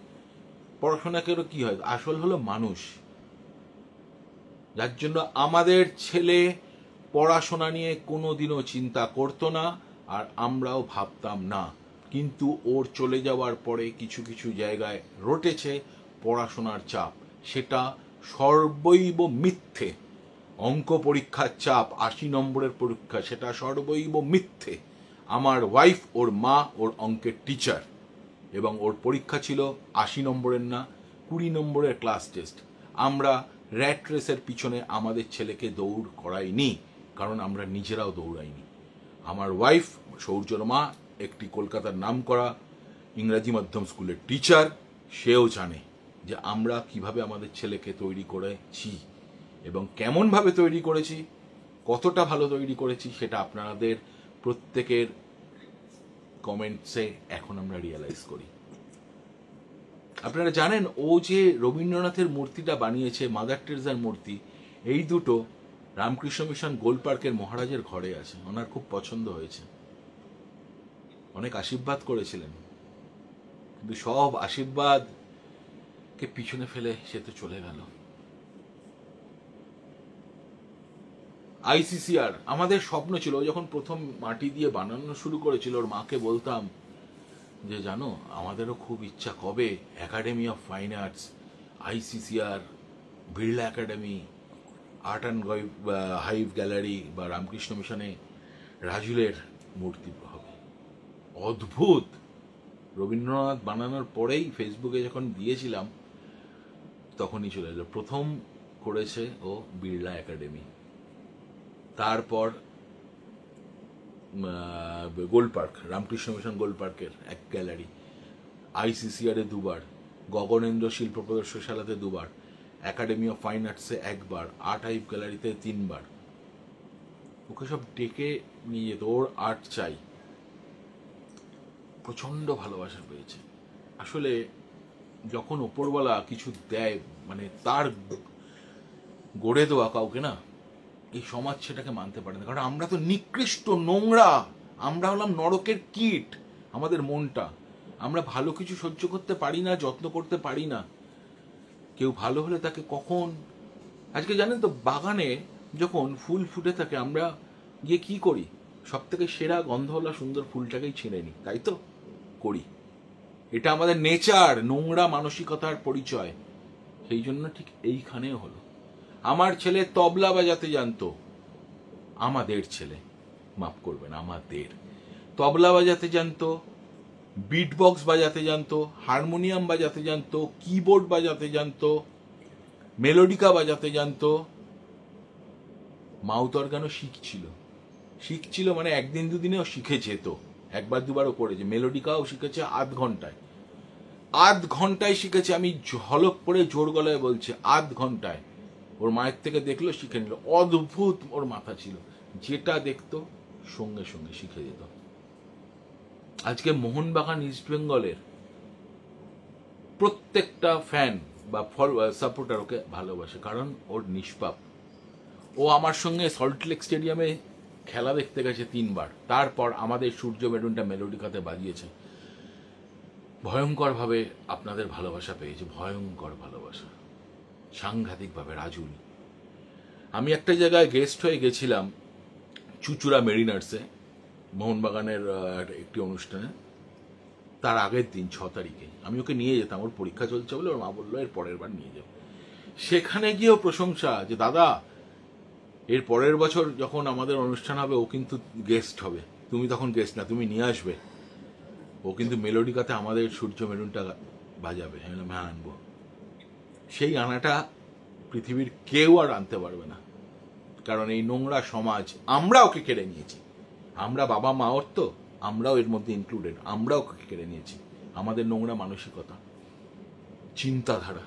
পড়াশোনা কেউ কি হয়, আসল হলো মানুষ। যার জন্য আমাদের ছেলে পড়াশোনা নিয়ে কোনোদিনও চিন্তা করতো না, আর আমরাও ভাবতাম না। কিন্তু ওর চলে যাওয়ার পরে কিছু কিছু জায়গায় রটেছে পড়াশোনার চাপ, সেটা সর্বৈব মিথ্যে। অঙ্ক পরীক্ষার চাপ, 80 নম্বরের পরীক্ষা, সেটা সর্বৈব মিথ্যে। আমার ওয়াইফ, ওর মা, ওর অঙ্কের টিচার, এবং ওর পরীক্ষা ছিল 80 নম্বরের না, 20 নম্বরের ক্লাস টেস্ট। আমরা র্যাট রেসের পিছনে আমাদের ছেলেকে দৌড় করাইনি, কারণ আমরা নিজেরাও দৌড়াইনি। আমার ওয়াইফ, সৌর্যর মা, একটি কলকাতার নামকরা ইংরাজি মাধ্যম স্কুলের টিচার, সেও জানে যে আমরা কিভাবে আমাদের ছেলেকে তৈরি করেছি এবং কেমনভাবে তৈরি করেছি, কতটা ভালো তৈরি করেছি, সেটা আপনাদের প্রত্যেকের কমেন্টসে এখন আমরা রিয়েলাইজ করি। আপনারা জানেন, ও যে রবীন্দ্রনাথের মূর্তিটা বানিয়েছে, মাদার টেরেসার মূর্তি, এই দুটো রামকৃষ্ণ মিশন গোল পার্কের মহারাজের ঘরে আছে। ওনার খুব পছন্দ হয়েছে, অনেক আশীর্বাদ করেছিলেন, কিন্তু সব আশীর্বাদকে পিছনে ফেলে সে তো চলে গেল। আইসিসিআর আমাদের স্বপ্ন ছিল। যখন প্রথম মাটি দিয়ে বানানো শুরু করেছিল, ওর মাকে বলতাম যে জানো, আমাদেরও খুব ইচ্ছা, কবে academy of fine arts, ICCR, Birla academy, art and hive gallery বা রামকৃষ্ণ মিশনে রাজুলের মূর্তি হবে। অদ্ভুত। রবীন্দ্রনাথ বানানোর পরেই ফেসবুকে যখন দিয়েছিলাম, তখনই চলে এলো। প্রথম করেছে ও বিড়লা একাডেমি, তারপর গোল পার্ক, রামকৃষ্ণ মিশন গোল পার্কের এক গ্যালারি, আইসিসিআরে 2বার, গগনেন্দ্র শিল্প প্রদর্শনশালাতে 2বার, একাডেমি অফ ফাইন আর্টসে 1বার, আর্ট হাইভ গ্যালারিতে 3বার। ওকে সব ডেকে নিয়ে যেত, ওর আর্ট চাই। প্রচন্ড ভালোবাসা পেয়েছে। আসলে যখন ওপরওয়ালা কিছু দেয়, মানে তার গড়ে দেওয়া কাউকে, না, এই সমাজ সেটাকে মানতে পারে না। কারণ আমরা তো নিকৃষ্ট, নোংরা, আমরা হলাম নরকের কীট। আমাদের মনটা, আমরা ভালো কিছু সহ্য করতে পারি না, যত্ন করতে পারি না। কেউ ভালো হলে তাকে কখন, আজকে জানেন তো, বাগানে যখন ফুল ফুটে থাকে, আমরা গিয়ে কি করি, সব থেকে সেরা গন্ধওয়ালা সুন্দর ফুলটাকেই ছিঁড়ে নিই, তাই তো করি। এটা আমাদের নেচার, নোংরা মানসিকতার পরিচয়। সেই জন্য ঠিক এইখানেও হলো। আমার ছেলে তবলা বাজাতে জানতো, আমাদের ছেলে, মাফ করবেন, আমাদের তবলা বাজাতে জানতো, বিট বক্স বাজাতে জানতো, হারমোনিয়াম বাজাতে জানতো, কিবোর্ড বাজাতে জানতো, মেলোডিকা বাজাতে জানতো, মাউথ অর্গানও শিখছিল মানে একদিন দুদিনেও শিখে যেত, একবার দুবারও করেছে। মেলোডিকাও শিখেছে আধ ঘন্টায় শিখেছে। আমি ঝলক পরে জোর গলায় বলছি, আধ ঘন্টায়। ওর মায়ের থেকে দেখলো, শিখে নিল। অদ্ভুত ওর মাথা ছিল, যেটা দেখতো সঙ্গে সঙ্গে শিখে যেত। আজকে মোহনবাগান ইস্ট বেঙ্গলের প্রত্যেকটা ফ্যান বা সাপোর্টার ওকে ভালোবাসে, কারণ ওর নিষ্পাপ। ও আমার সঙ্গে সল্টলেক স্টেডিয়ামে খেলা দেখতে গেছে 3 বার, তারপর আমাদের সূর্য মেরুনটা মেলোডিকাতে বাজিয়েছে। ভয়ঙ্কর ভাবে আপনাদের ভালোবাসা পেয়েছে, ভয়ঙ্কর ভালোবাসা, সাংঘাতিক ভাবে। রাজুল, আমি একটা জায়গায় গেস্ট হয়ে গেছিলাম, চুচুড়া মেরিনার্সে, মোহনবাগানের একটি অনুষ্ঠানে। তার আগের দিন 6 তারিখে আমি ওকে নিয়ে যেতাম, ওর পরীক্ষা চলছে বলে ওর মা বললো এর পরের বার নিয়ে যাবো। সেখানে গিয়েও প্রশংসা যে দাদা এর পরের বছর যখন আমাদের অনুষ্ঠান হবে ও কিন্তু গেস্ট হবে, তুমি তখন গেস্ট না, তুমি নিয়ে আসবে, ও কিন্তু মেলোডিকাতে আমাদের সূর্য মেরুনটা বাজাবে। আমি বললাম হ্যাঁ আনবো। সেই আনাটা পৃথিবীর কেউ আর আনতে পারবে না, কারণ এই নোংরা সমাজ আমরা ওকে কেড়ে নিয়েছি। আমরা বাবা মা ওর তো, আমরাও এর মধ্যে ইনক্লুডেড, আমরাও ওকে কেড়ে নিয়েছি। আমাদের নোংরা মানসিকতা, চিন্তাধারা,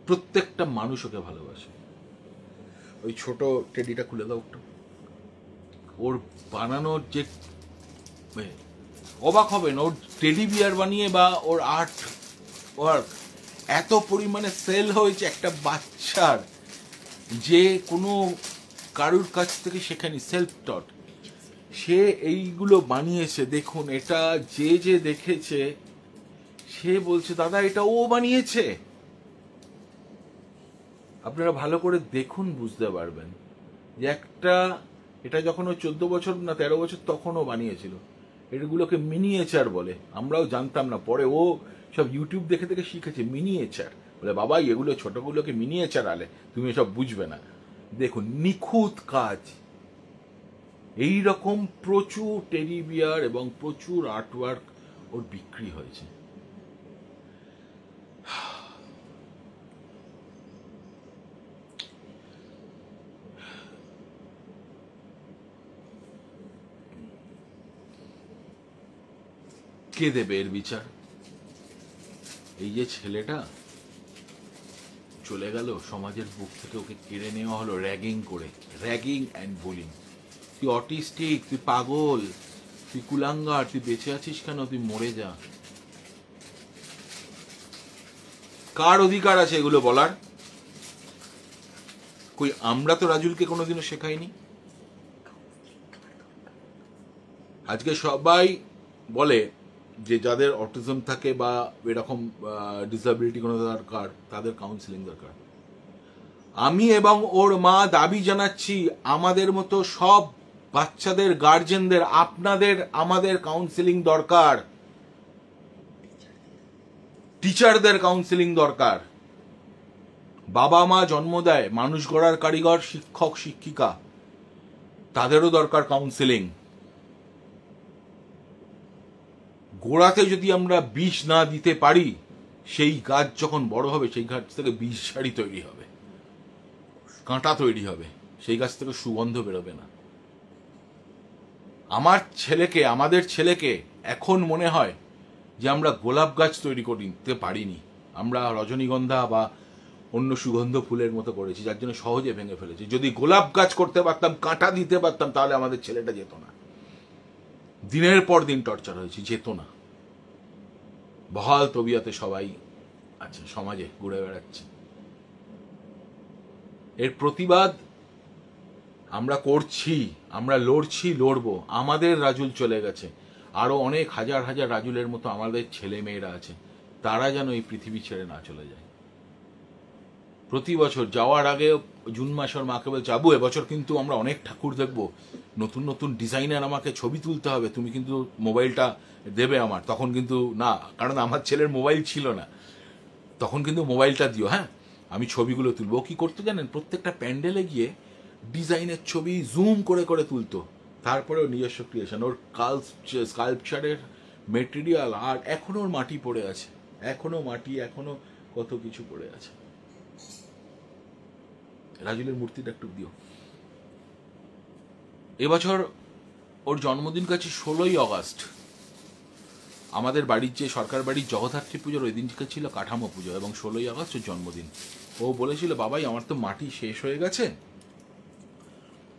প্রত্যেকটা মানুষ ওকে ভালোবাসে। ওই ছোট টেডিটা খুলে দাও একটু, ওর বানানোর যে অবাক হবেন, ওর টেডি বিয়ার বানিয়ে বা ওর আর্ট ওয়ার্ক এত পরিমাণে সেল হয়েছে একটা বাচ্চার, যে কোনো কারুর কাছ থেকে শেখেনি, সেলফ টট। সে এইগুলো বানিয়েছে, দেখুন এটা যে দেখেছে সে বলছে দাদা এটা ও বানিয়েছে। আপনারা ভালো করে দেখুন, বুঝতে পারবেন যে এটা যখন ও 14 বছর না 13 বছর তখনও বানিয়েছিল। এগুলোকে মিনিয়েচার বলে, আমরাও জানতাম না, পরে ও সব ইউটিউব দেখে দেখে শিখেছে মিনিয়েচার বলে। বাবা এগুলো ছোটগুলোকে মিনিয়েচার আলে, তুমি এসব বুঝবে না। দেখুন নিখুঁত কাজ। এই রকম প্রচুর টেডি বিয়ার এবং প্রচুর আর্টওয়ার্ক ওর বিক্রি হয়েছে। কে দেবে এর বিচার? এই যে ছেলেটা চলে গেল সমাজের বুক থেকে, ওকে কেড়ে নেওয়া হলো র্যাগিং করে, র্যাগিং অ্যান্ড বুলিং। তুই অটিস্টিক, তুই পাগল, তুই কুলাঙ্গার, তুই বেঁচে আছিস কেন, তুই মরে যা। কার অধিকার আছে এগুলো বলার? কই আমরা তো রাজুলকে কোনোদিনও শেখাইনি। আজকে সবাই বলে যে যাদের অটিজম থাকে বা এরকম ডিসএবিলিটি কোনো দরকার, তাদের কাউন্সিলিং দরকার। আমি এবং ওর মা দাবি জানাচ্ছি, আমাদের মতো সব বাচ্চাদের গার্জেনদের, আপনাদের আমাদের কাউন্সিলিং দরকার, টিচারদের কাউন্সিলিং দরকার। বাবা মা জন্ম দেয়, মানুষ গড়ার কারিগর শিক্ষক শিক্ষিকা, তাদেরও দরকার কাউন্সিলিং। গোড়াতে যদি আমরা বিষ না দিতে পারি, সেই গাছ যখন বড় হবে সেই গাছ থেকে বিষঝাড়ি তৈরি হবে, কাঁটা তৈরি হবে, সেই গাছ থেকে সুগন্ধ বেরোবে না। আমাদের ছেলেকে এখন মনে হয় যে আমরা গোলাপ গাছ তৈরি করতে পারিনি, আমরা রজনীগন্ধা বা অন্য সুগন্ধ ফুলের মতো করেছি, যার জন্য সহজে ভেঙে ফেলেছি। যদি গোলাপ গাছ করতে পারতাম, কাঁটা দিতে পারতাম, তাহলে আমাদের ছেলেটা যেত না। দিনের পর দিন টর্চার হয়েছে, যেত না। বহাল তবিয়তে সবাই আছে, সমাজে ঘুরে বেড়াচ্ছে। এর প্রতিবাদ আমরা করছি, আমরা লড়বো। আমাদের রাজুল চলে গেছে, আরো অনেক হাজার হাজার রাজুলের মতো আমাদের ছেলে মেয়েরা আছে, তারা যেন এই পৃথিবী ছেড়ে না চলে যায়। প্রতি বছর যাওয়ার আগে জুন মাসের মাকে বলছে, আবু এবছর কিন্তু আমরা অনেক ঠাকুর দেখবো, নতুন নতুন ডিজাইনের আমাকে ছবি তুলতে হবে, তুমি কিন্তু মোবাইলটা দেবে আমার। তখন কিন্তু না, কারণ আমার ছেলের মোবাইল ছিল না, তখন কিন্তু মোবাইলটা দিও, হ্যাঁ আমি ছবিগুলো তুলবো। ও কি করতো জানেন, প্রত্যেকটা প্যান্ডেলে গিয়ে ডিজাইনের ছবি জুম করে করে তুলতো, তারপরে ওর নিজস্ব ক্রিয়েশন, ওর স্কাল্পচারের মেটেরিয়াল আর এখনো ওর মাটি পড়ে আছে, এখনো মাটি, এখনো কত কিছু পড়ে আছে। রাজুলের মূর্তিটা একটু দিও। এবছর ওর জন্মদিন কাছে 16ই আগস্ট। আমাদের বাড়ির যে সরকার বাড়ির জগদ্ধাত্রী পুজোর ওই দিনকে ছিল কাঠামো পুজো, এবং 16ই আগস্ট ওর জন্মদিন। ও বলেছিল, বাবাই আমার তো মাটি শেষ হয়ে গেছে,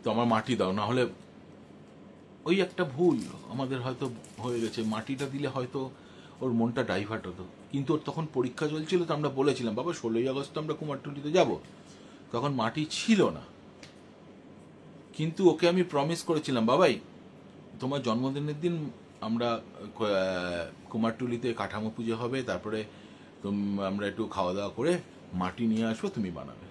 তো আমার মাটি দাও, না হলে ওই একটা ভুল আমাদের হয়তো হয়ে গেছে, মাটিটা দিলে হয়তো ওর মনটা ডাইভার্ট হতো। কিন্তু ওর তখন পরীক্ষা চলছিল, তো আমরা বলেছিলাম, বাবা 16ই আগস্ট আমরা কুমারটুলিতে যাব, তখন মাটি ছিল না। কিন্তু ওকে আমি প্রমিস করেছিলাম, বাবাই তোমার জন্মদিনের দিন আমরা কুমারটুলিতে কাঠামো পুজো হবে, তারপরে আমরা একটু খাওয়া দাওয়া করে মাটি নিয়ে আসবো, তুমি বানাবে।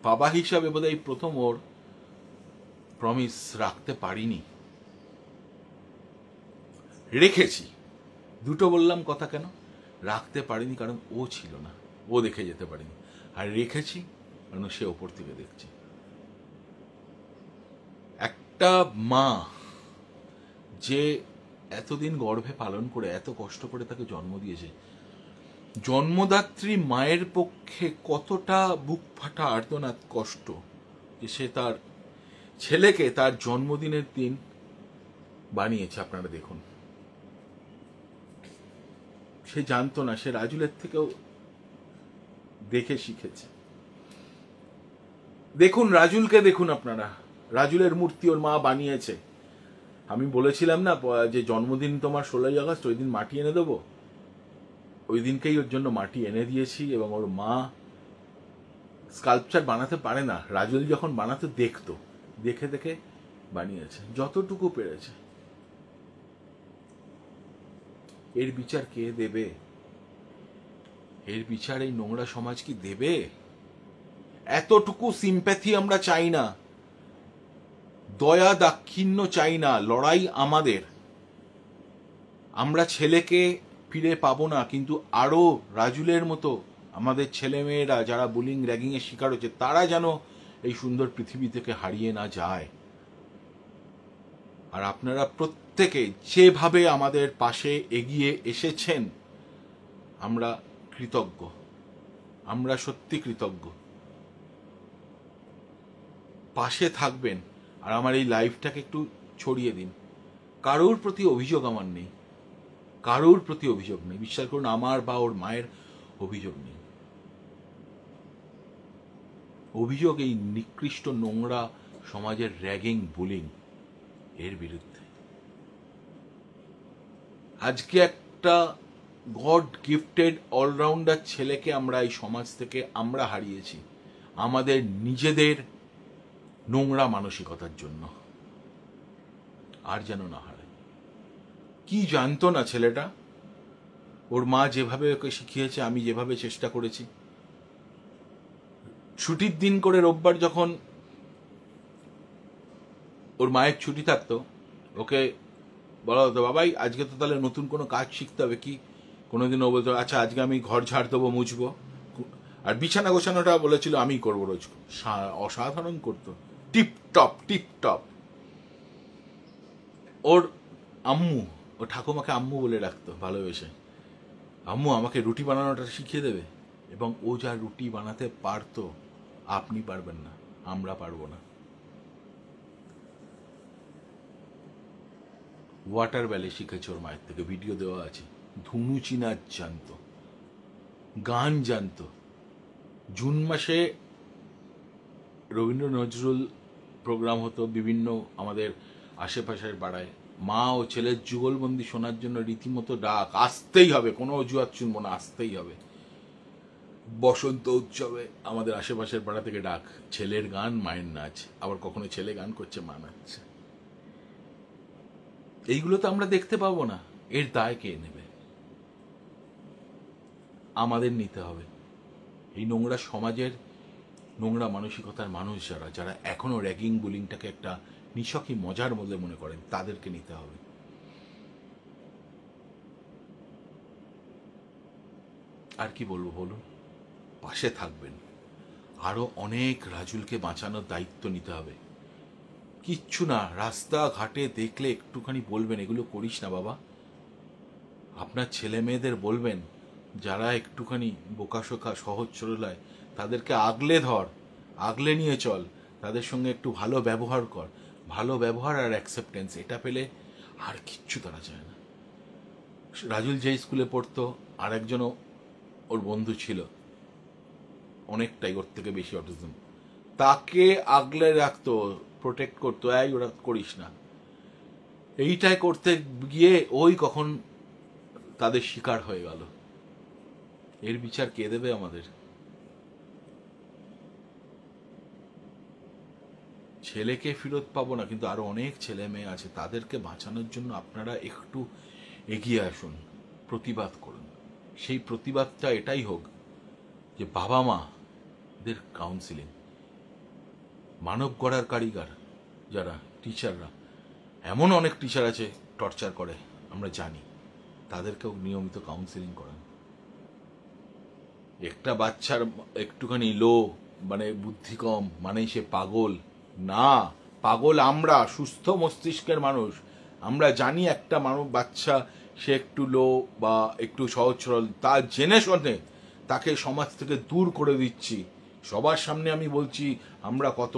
বাবা হিসাবে বোধহয় প্রথম ওর প্রমিস রাখতে পারিনি। রেখেছি, দুটো বললাম কথা কেন, রাখতে পারিনি কারণ ও ছিল না, ও দেখে যেতে পারিনি, আর রেখেছি কারণ সে ওপর থেকে দেখছে। একটা মা যে এতদিন গর্ভে পালন করে এত কষ্ট করে তাকে জন্ম দিয়েছে, জন্মদাত্রী মায়ের পক্ষে কতটা বুক ফাটা আর্তনাদ কষ্ট যে সে তার ছেলেকে তার জন্মদিনের দিন বানিয়েছে। আপনারা দেখুন, সে জানতো না, সে রাজুলের থেকেও দেখে শিখেছে। দেখুন রাজুলকে, দেখুন আপনারা, রাজুলের মূর্তি ওর মা বানিয়েছে। আমি বলেছিলাম না যে জন্মদিন তোমার 16ই আগস্ট, ওই দিন মাটি এনে দেবো, ওই দিনকেই ওর জন্য মাটি এনে দিয়েছি। এবং ওর মা স্কাল্পচার বানাতে পারে না, রাজুল যখন বানাতে দেখতো, দেখে দেখে বানিয়েছে যতটুকু পেরেছে। এর বিচার কে দেবে? এর বিচার এই নোংরা সমাজ কি দেবে? এতটুকু সিম্প্যাথি আমরা চাই না, দয়া দাক্ষিণ্য চাই না, লড়াই আমাদের। আমরা ছেলেকে ফিরে পাবো না, কিন্তু আরো রাজুলের মতো আমাদের ছেলেমেয়েরা যারা বুলিং র্যাগিং এর শিকার হচ্ছে, তারা যেন এই সুন্দর পৃথিবী থেকে হারিয়ে না যায়। আর আপনারা প্রত্যেকে যেভাবে আমাদের পাশে এগিয়ে এসেছেন, আমরা কৃতজ্ঞ, আমরা সত্যি কৃতজ্ঞ। পাশে থাকবেন আর আমার এই লাইফটাকে একটু ছড়িয়ে দিন। কারোর প্রতি অভিযোগ আমার নেই, কারোর প্রতি অভিযোগ নেই, বিশ্বাস করুন, আমার বা ওর মায়ের অভিযোগ নেই। অভিযোগ এই নিকৃষ্ট নোংরা সমাজের র্যাগিং বুলিং এর বিরুদ্ধে। আজকে একটা গড গিফটেড অলরাউন্ডার ছেলেকে আমরা এই সমাজ থেকে আমরা হারিয়েছি আমাদের নিজেদের নোংরা মানসিকতার জন্য। আর যেন না হারায়। কি জানতো না ছেলেটা, ওর মা যেভাবে ওকে শিখিয়েছে, আমি যেভাবে চেষ্টা করেছি। ছুটির দিন করে রোববার যখন ওর মায়ের ছুটি থাকতো, ওকে বলা হতো, বাবাই আজকে তো তাহলে নতুন কোনো কাজ শিখতে হবে কি। কোনোদিন ও বলতো, আচ্ছা আজকে আমি ঘর ঝাড় দেবো, মুছবো। আর বিছানা গোছানোটা বলেছিল আমি করবো রোজ। অসাধারণ করতো, টিপ টপ টিপ টপ। ওর আম্মু, ও ঠাকুমাকে আম্মু বলে রাখতো ভালোবেসে, আম্মু আমাকে রুটি বানানোটা শিখিয়ে দেবে। এবং ও যা রুটি বানাতে পারতো, আপনি পারবেন না, আমরা পারবো না। ওয়াটার ব্যালে শিখেছে ওর মায়ের থেকে, ভিডিও দেওয়া আছে। ধুনু চিনার জানতো, গান জানতো। জুন মাসে রবীন্দ্র নজরুল প্রোগ্রাম হতো বিভিন্ন আমাদের আশেপাশের পাড়ায়। মা ও ছেলের যুগলবন্দি শোনার জন্য রীতিমতো ডাক, আসতেই হবে, কোনো অজুহাত শুনবো না, আসতেই হবে। বসন্ত উৎসবে আমাদের আশেপাশের পাড়া থেকে ডাক, ছেলের গান মায়ের নাচ। আবার কখনো ছেলে গান করছে, মা নাচছে। এইগুলো তো আমরা দেখতে পাবো না, এর দায় কে নেবে? আমাদের নিতে হবে। এই নোংরা সমাজের নোংরা মানসিকতার মানুষ যারা যারা এখনো র্যাগিং বুলিংটাকে একটা নিছকই মজার মধ্যে মনে করেন, তাদেরকে নিতে হবে। আর কি বলবো বলুন? পাশে থাকবেন। আরো অনেক রাজুলকে বাঁচানোর দায়িত্ব নিতে হবে। কিচ্ছু না, রাস্তাঘাটে দেখলে একটুখানি বলবেন, এগুলো করিস না বাবা। আপনার ছেলে মেয়েদের বলবেন, যারা একটুখানি বোকাশোকা সহজ সরলায় তাদেরকে আগলে ধর, আগলে নিয়ে চল, তাদের সঙ্গে একটু ভালো ব্যবহার কর। ভালো ব্যবহার আর অ্যাকসেপ্টেন্স, এটা পেলে আর কিচ্ছু তারা চায় না। রাজুল যে স্কুলে পড়তো আর একজনও ওর বন্ধু ছিল, অনেকটাই ওর থেকে বেশি অটিজম, তাকে আগলে রাখতো, প্রোটেক্ট করতো, এই ওরা করিস না। এইটাই করতে গিয়ে ওই কখন তাদের শিকার হয়ে গেল। এর বিচার কে দেবে আমাদের? ছেলেকে ফেরত পাবো না, কিন্তু আরো অনেক ছেলে মেয়ে আছে, তাদেরকে বাঁচানোর জন্য আপনারা একটু এগিয়ে আসুন, প্রতিবাদ করুন। সেই প্রতিবাদটা এটাই হোক যে বাবা মাদের কাউন্সিলিং, মানব গড়ার কারিগর যারা টিচাররা, এমন অনেক টিচার আছে টর্চার করে আমরা জানি, তাদেরকেও নিয়মিত কাউন্সিলিং করান। একটা বাচ্চার একটুখানি মানে বুদ্ধি কম মানেই সে পাগল না। পাগল আমরা, সুস্থ মস্তিষ্কের মানুষ। আমরা জানি একটা বাচ্চা সে একটু বা একটু সহজ সরল, তা জেনে শোনে তাকে সমাজ থেকে দূর করে দিচ্ছি। সবার সামনে আমি বলছি আমরা কত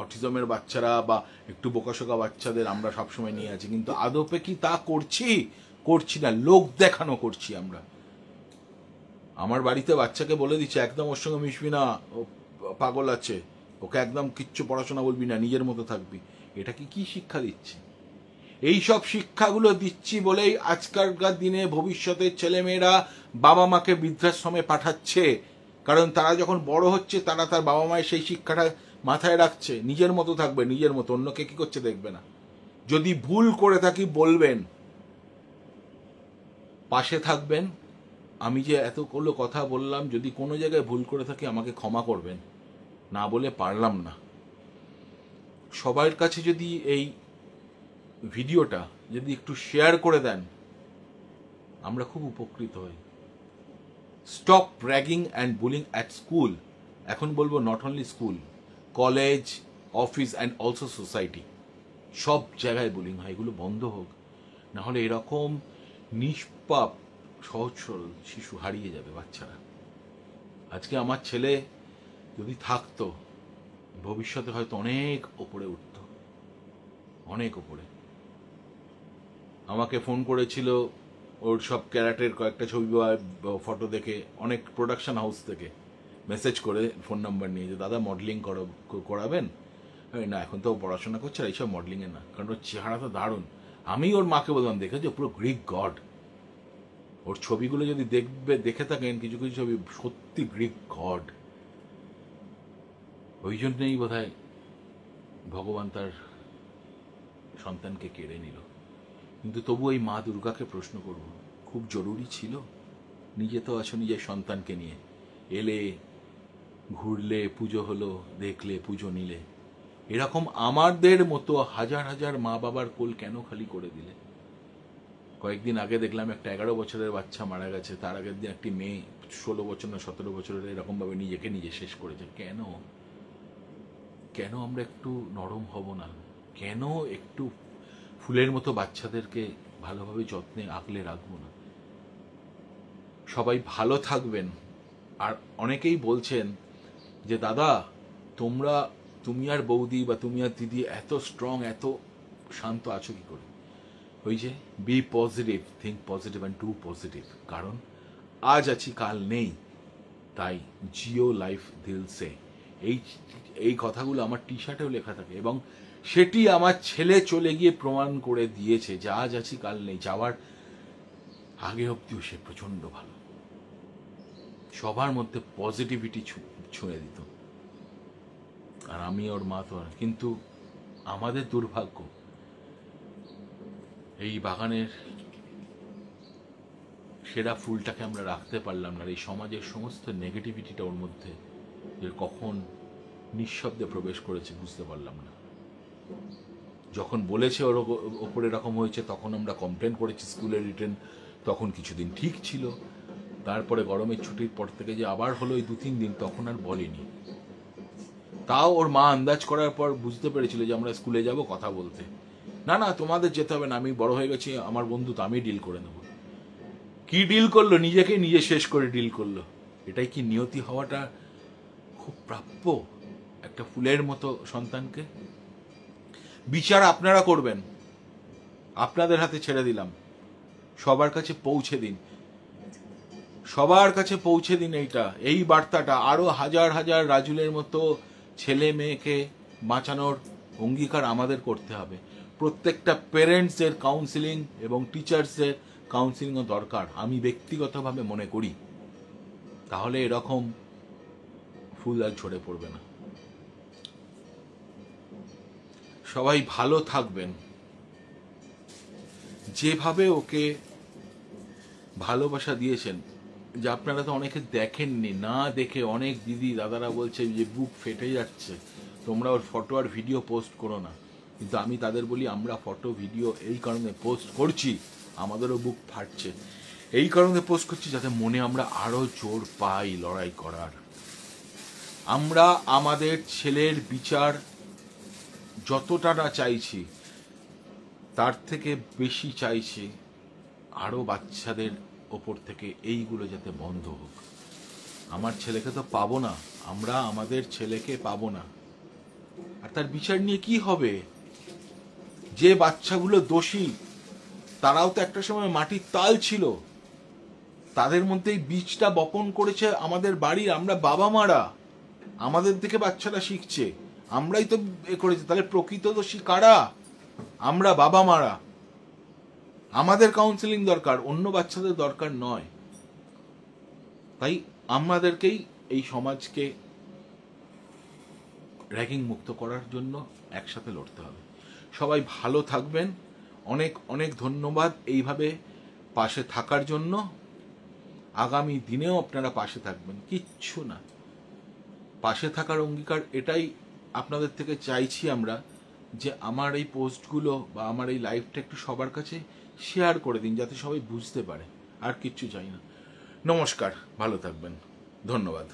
অটিজমের বাচ্চারা বা একটু বোকাশোকা বাচ্চাদের আমরা সবসময় নিয়ে আছি, কিন্তু আদপে কি তা করছি না, লোক দেখানো করছি আমরা। আমার বাড়িতে বাচ্চাকে বলে দিচ্ছে একদম ওর সঙ্গে মিশবি না, ও পাগল আছে, ওকে একদম কিচ্ছু পড়াশোনা বলবি না, নিজের মতো থাকবি। এটা কি শিক্ষা দিচ্ছি? এই সব শিক্ষাগুলো দিচ্ছি বলেই আজকালকার দিনে ভবিষ্যতের ছেলেমেয়েরা বাবা মাকে বৃদ্ধাশ্রমে পাঠাচ্ছে। কারণ তারা যখন বড় হচ্ছে তারা তার বাবা মায়ের সেই শিক্ষাটা মাথায় রাখছে, নিজের মতো থাকবে, নিজের মতো, অন্যকে কি করছে দেখবে না। যদি ভুল করে থাকি বলবেন, পাশে থাকবেন। আমি যে এতগুলো কথা বললাম, যদি কোনো জায়গায় ভুল করে থাকি আমাকে ক্ষমা করবেন, না বলে পারলাম না। সবার কাছে যদি এই ভিডিওটা যদি একটু শেয়ার করে দেন, আমরা খুব উপকৃত হই। Stop ragging and bullying at school. এখন বলবো not only school, college, office and also society, সব জায়গায় বুলিং হয়, এগুলো বন্ধ হোক। নাহলে এরকম নিষ্পাপ সহজ সরল শিশু হারিয়ে যাবে, বাচ্চারা। আজকে আমার ছেলে যদি থাকতো, ভবিষ্যতে হয়তো অনেক ওপরে উঠত, অনেক ওপরে। আমাকে ফোন করেছিল ওর সব ক্যারাটের কয়েকটা ছবি বা ফটো দেখে, অনেক প্রোডাকশন হাউস থেকে মেসেজ করে ফোন নাম্বার নিয়ে, যে দাদা মডেলিং করাবেন। না, এখন তো পড়াশোনা করছে, আর এইসব মডেলিংয়ে না, কারণ ওর চেহারা তো দারুণ। আমি ওর মাকে বললাম, দেখেছো পুরো গ্রিক গড। ওর ছবিগুলো যদি দেখে থাকেন, কিছু কিছু ছবি সত্যি গ্রিক গড। ওই জন্যই বোধহয় ভগবান তার সন্তানকে কেড়ে নিল। কিন্তু তবু ওই মা দুর্গাকে প্রশ্ন করব, খুব জরুরি ছিল? নিজে তো আছো নিজের সন্তানকে নিয়ে, এলে, ঘুরলে, পুজো হলো, দেখলে, পুজো নিলে। এরকম আমাদের মতো হাজার হাজার মা বাবার কোল কেন খালি করে দিলে? কয়েকদিন আগে দেখলাম একটা 11 বছরের বাচ্চা মারা গেছে, তার আগের দিন একটি মেয়ে 16 বছর না 17 বছরের এরকমভাবে নিজেকে নিজে শেষ করেছে। কেন আমরা একটু নরম হব না? কেন একটু ফুলের মতো বাচ্চাদেরকে ভালোভাবে যত্নে আগলে রাখবো না? সবাই ভালো থাকবেন। আর অনেকেই বলছেন যে দাদা তুমি আর বৌদি বা তুমি আর দিদি এত স্ট্রং, এত শান্ত আছো কি করে? ওই যে be positive, think positive and do positive. কারণ আজ আছি কাল নেই, তাই জিও লাইফ দিল সে। এই কথাগুলো আমার টি শার্টেও লেখা থাকে, এবং সেটি আমার ছেলে চলে গিয়ে প্রমাণ করে দিয়েছে যে আজ আছি কাল নেই। যাওয়ার আগে অব্দিও সে প্রচন্ড ভালো, সবার মধ্যে পজিটিভিটি ছুঁয়ে দিত। আর আমি ওর মা তো, কিন্তু আমাদের দুর্ভাগ্য এই বাগানের সেরা ফুলটাকে আমরা রাখতে পারলাম না। এই সমাজের সমস্ত নেগেটিভিটিটা ওর মধ্যে যে কখন নিঃশব্দে প্রবেশ করেছে বুঝতে পারলাম না। যখন বলেছে ওর ওপরে এরকম হয়েছে, তখন আমরা কমপ্লেন করেছি স্কুলে রিটেন, তখন কিছুদিন ঠিক ছিল। তারপরে গরমের ছুটির পর থেকে যে আবার হলো এই 2-3 দিন, তখন আর বলেনি। তাও ওর মা আন্দাজ করার পর বুঝতে পেরেছিল যে আমরা স্কুলে যাব কথা বলতে। না তোমাদের যেতে হবে না, আমি বড় হয়ে গেছি, আমার বন্ধু তো আমি ডিল করে নেব। কি ডিল করলো, নিজেকে নিজে শেষ করে ডিল করলো। এটাই কি নিয়তি হওয়াটা খুব প্রাপ্য একটা ফুলের মতো সন্তানকে? বিচার আপনারা করবেন, আপনাদের হাতে ছেড়ে দিলাম। সবার কাছে পৌঁছে দিন, সবার কাছে পৌঁছে দিন এই বার্তাটা। আরো হাজার হাজার রাজুলের মতো ছেলে মেয়েকে বাঁচানোর অঙ্গীকার আমাদের করতে হবে। প্রত্যেকটা প্যারেন্টসের কাউন্সিলিং এবং টিচার্সের কাউন্সিলিংও দরকার, আমি ব্যক্তিগতভাবে মনে করি। তাহলে এরকম ফুল আর ঝরে পড়বে না। সবাই ভালো থাকবেন। যেভাবে ওকে ভালোবাসা দিয়েছেন, যে আপনারা তো অনেকে দেখেননি, না দেখে অনেক দিদি দাদারা বলছে যে বুক ফেটে যাচ্ছে, তোমরা ওর ফটো আর ভিডিও পোস্ট করো না। কিন্তু আমি তাদের বলি, আমরা ফটো ভিডিও এই কারণে পোস্ট করছি, আমাদেরও বুক ফাটছে, এই কারণে পোস্ট করছি যাতে মনে আমরা আরো জোর পাই লড়াই করার। আমরা আমাদের ছেলের বিচার যতটা না চাইছি, তার থেকে বেশি চাইছি আরো বাচ্চাদের ওপর থেকে এইগুলো যাতে বন্ধ হোক। আমার ছেলেকে তো পাবো না, আমরা আমাদের ছেলেকে পাবো না, আর তার বিচার নিয়ে কি হবে? যে বাচ্চাগুলো দোষী, তারাও তো একটা সময় মাটির তাল ছিল, তাদের মধ্যে এই বীজটা বপন করেছে আমাদের বাড়ির আমরা বাবা মারা, আমাদের থেকে বাচ্চারা শিখছে, আমরাই তো এ করেছি। তাহলে প্রকৃত দোষী কারা? আমরা বাবা মারা। আমাদের কাউন্সিলিং দরকার, অন্য বাচ্চাদের দরকার নয়। তাই আমাদেরকেই এই সমাজকে র্যাগিং মুক্ত করার জন্য একসাথে লড়তে হবে। সবাই ভালো থাকবেন, অনেক অনেক ধন্যবাদ এইভাবে পাশে থাকার জন্য। আগামী দিনেও আপনারা পাশে থাকবেন, কিচ্ছু না, পাশে থাকার অঙ্গীকার এটাই আপনাদের থেকে চাইছি আমরা, যে আমার এই পোস্টগুলো বা আমার এই লাইভটা একটু সবার কাছে শেয়ার করে দিন, যাতে সবাই বুঝতে পারে। আর কিচ্ছু চাই না। নমস্কার, ভালো থাকবেন, ধন্যবাদ।